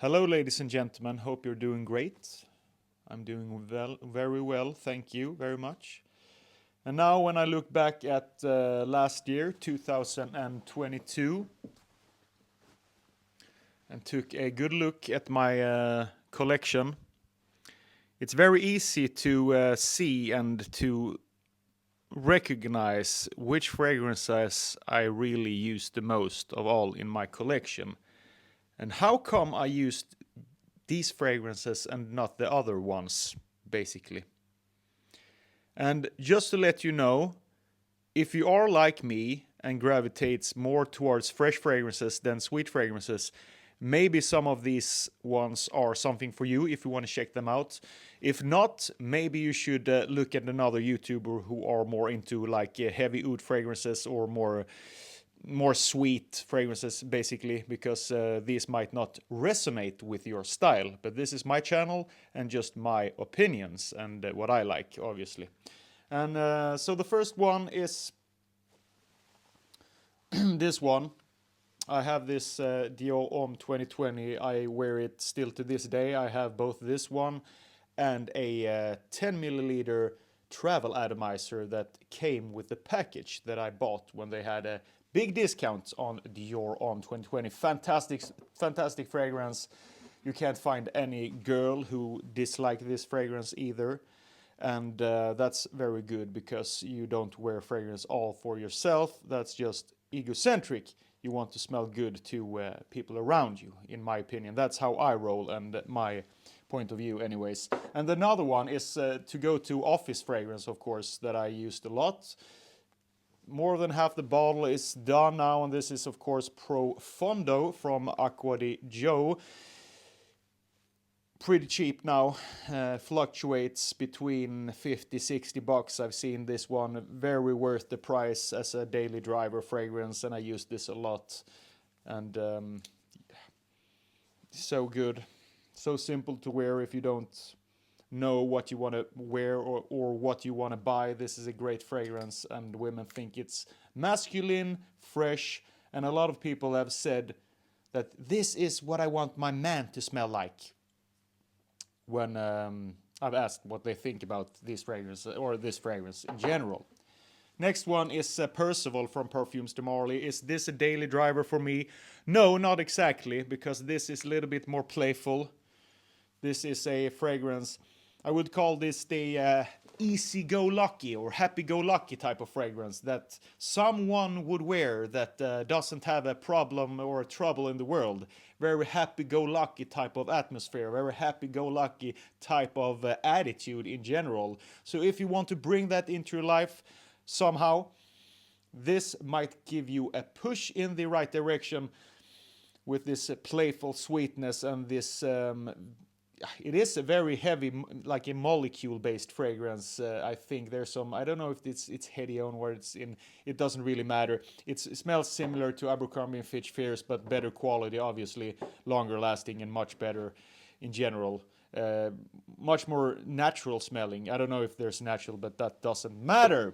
Hello, ladies and gentlemen. Hope you're doing great. I'm doing very well. Thank you very much. And now, when I look back at last year, 2022, and took a good look at my collection, it's very easy to see and to recognize which fragrances I really use the most of all in my collection. And how come I used these fragrances and not the other ones, basically. And just to let you know, if you are like me and gravitates more towards fresh fragrances than sweet fragrances, maybe some of these ones are something for you if you want to check them out. If not, maybe you should look at another YouTuber who are more into like heavy oud fragrances or more sweet fragrances, basically, because these might not resonate with your style. But this is my channel and just my opinions and what I like, obviously. And so the first one is this one. I have this Dior Homme 2020. I wear it still to this day. I have both this one and a 10 milliliter travel atomizer that came with the package that I bought when they had a big discount on Dior Homme 2020. Fantastic fragrance. You can't find any girl who dislike this fragrance either. And that's very good because you don't wear fragrance all for yourself. That's just egocentric. You want to smell good to people around you, in my opinion. That's how I roll and my point of view anyways. And another one is to go to office fragrance, of course, that I used a lot. More than half the bottle is done now, and this is of course Profondo from Acqua di Gio. Pretty cheap now, fluctuates between 50-60 bucks. I've seen this one, very worth the price as a daily driver fragrance, and I use this a lot. And so good, so simple to wear if you don't know what you want to wear or what you want to buy. This is a great fragrance, and women think it's masculine, fresh, and a lot of people have said that this is what I want my man to smell like. When I've asked what they think about this fragrance or this fragrance in general. Next one is Percival from Perfumes de Marly. Is this a daily driver for me? No, not exactly, because this is a little bit more playful. This is a fragrance, I would call this the easy-go-lucky or happy-go-lucky type of fragrance that someone would wear that doesn't have a problem or a trouble in the world. Very happy-go-lucky type of atmosphere, very happy-go-lucky type of attitude in general. So if you want to bring that into your life somehow, this might give you a push in the right direction with this playful sweetness and this it is a very heavy, like a molecule-based fragrance. I think there's some. I don't know if it's Hedion or it's in. It doesn't really matter. It smells similar to Abercrombie and Fitch Fierce, but better quality, obviously, longer lasting and much better in general. Much more natural smelling. I don't know if there's natural, but that doesn't matter.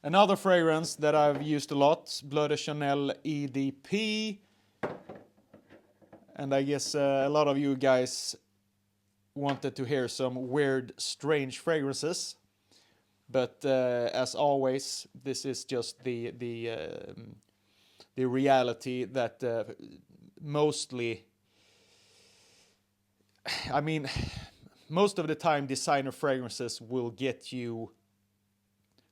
Another fragrance that I've used a lot, Bleu de Chanel EDP. And I guess a lot of you guys wanted to hear some weird, strange fragrances. But as always, this is just the reality that mostly, I mean, most of the time designer fragrances will get you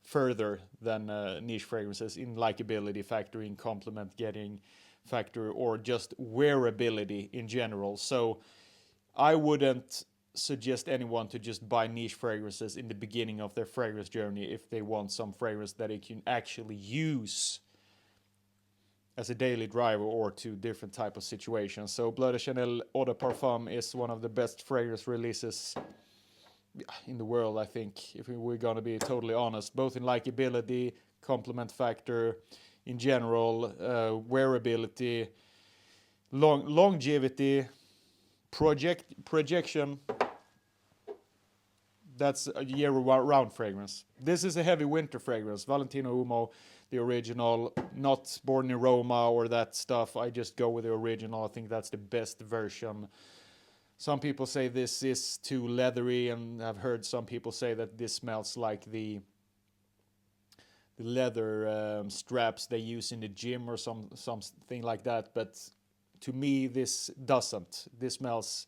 further than niche fragrances in likability factor, in compliment getting factor, or just wearability in general. So I wouldn't suggest anyone to just buy niche fragrances in the beginning of their fragrance journey if they want some fragrance that they can actually use as a daily driver or to different type of situations. So Bleu de Chanel Eau de Parfum is one of the best fragrance releases in the world, I think, if we're going to be totally honest, both in likability, compliment factor, in general, wearability, longevity, projection. That's a year-round fragrance. This is a heavy winter fragrance. Valentino Uomo, the original, not Born in Roma or that stuff. I just go with the original. I think that's the best version. Some people say this is too leathery, and I've heard some people say that this smells like the leather straps they use in the gym or something like that. But to me, this doesn't. This smells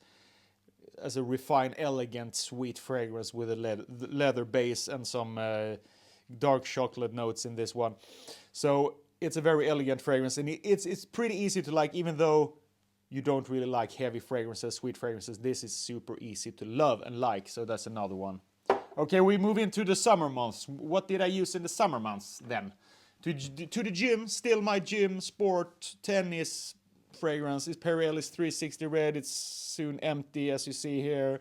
as a refined, elegant, sweet fragrance with a leather base and some dark chocolate notes in this one. So it's a very elegant fragrance, and it's pretty easy to like, even though you don't really like heavy fragrances, sweet fragrances. This is super easy to love and like, so that's another one. Okay, we move into the summer months. What did I use in the summer months then? To the gym, still my gym, sport, tennis fragrance is Perrellis 360 Red. It's soon empty, as you see here.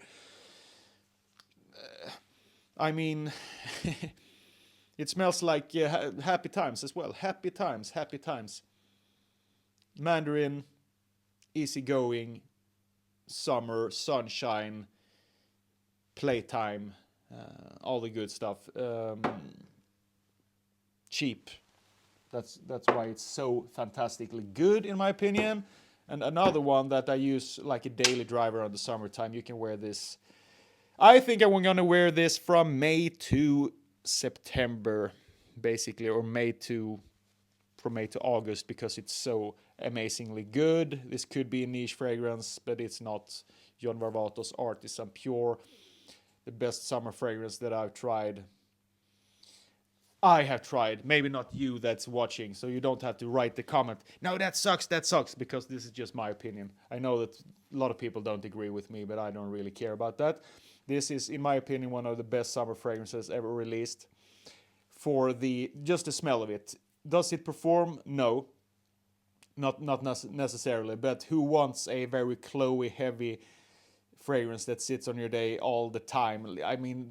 I mean, it smells like happy times as well. Happy times, happy times. Mandarin, easygoing, summer, sunshine, playtime, all the good stuff. Cheap. That's why it's so fantastically good, in my opinion. And another one that I use like a daily driver on the summertime. You can wear this. I think I'm going to wear this from May to September, basically, or from May to August, because it's so amazingly good. This could be a niche fragrance, but it's not. John Varvatos Artisan Pure, the best summer fragrance that I've tried. I have tried, maybe not you that's watching, so you don't have to write the comment, no, that sucks, because this is just my opinion. I know that a lot of people don't agree with me, but I don't really care about that. This is, in my opinion, one of the best summer fragrances ever released. For just the smell of it. Does it perform? No. Not necessarily, but who wants a very Chloe heavy fragrance that sits on your day all the time? I mean,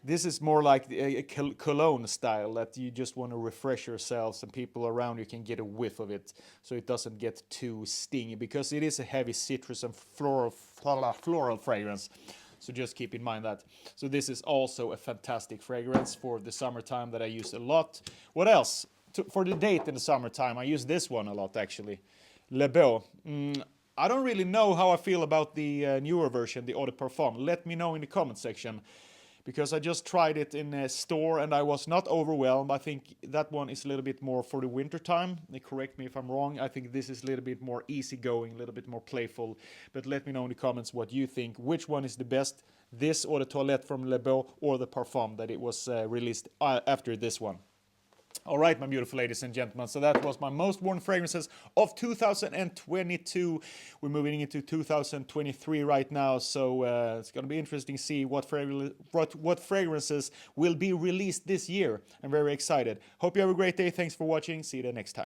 this is more like a cologne style, that you just want to refresh yourselves and people around you can get a whiff of it, so it doesn't get too stingy, because it is a heavy citrus and floral fragrance. So just keep in mind that. So this is also a fantastic fragrance for the summertime that I use a lot. What else? For the date in the summertime, I use this one a lot, actually. Le Beau. I don't really know how I feel about the newer version, the Eau de Parfum. Let me know in the comment section, because I just tried it in a store and I was not overwhelmed. I think that one is a little bit more for the winter time. Correct me if I'm wrong. I think this is a little bit more easygoing, a little bit more playful. But let me know in the comments what you think. Which one is the best? This or the Toilette from Le Beau, or the Parfum that it was released after this one? All right, my beautiful ladies and gentlemen, so that was my most worn fragrances of 2022. We're moving into 2023 right now, so it's going to be interesting to see what fragrances will be released this year. I'm very excited. Hope you have a great day. Thanks for watching. See you the next time.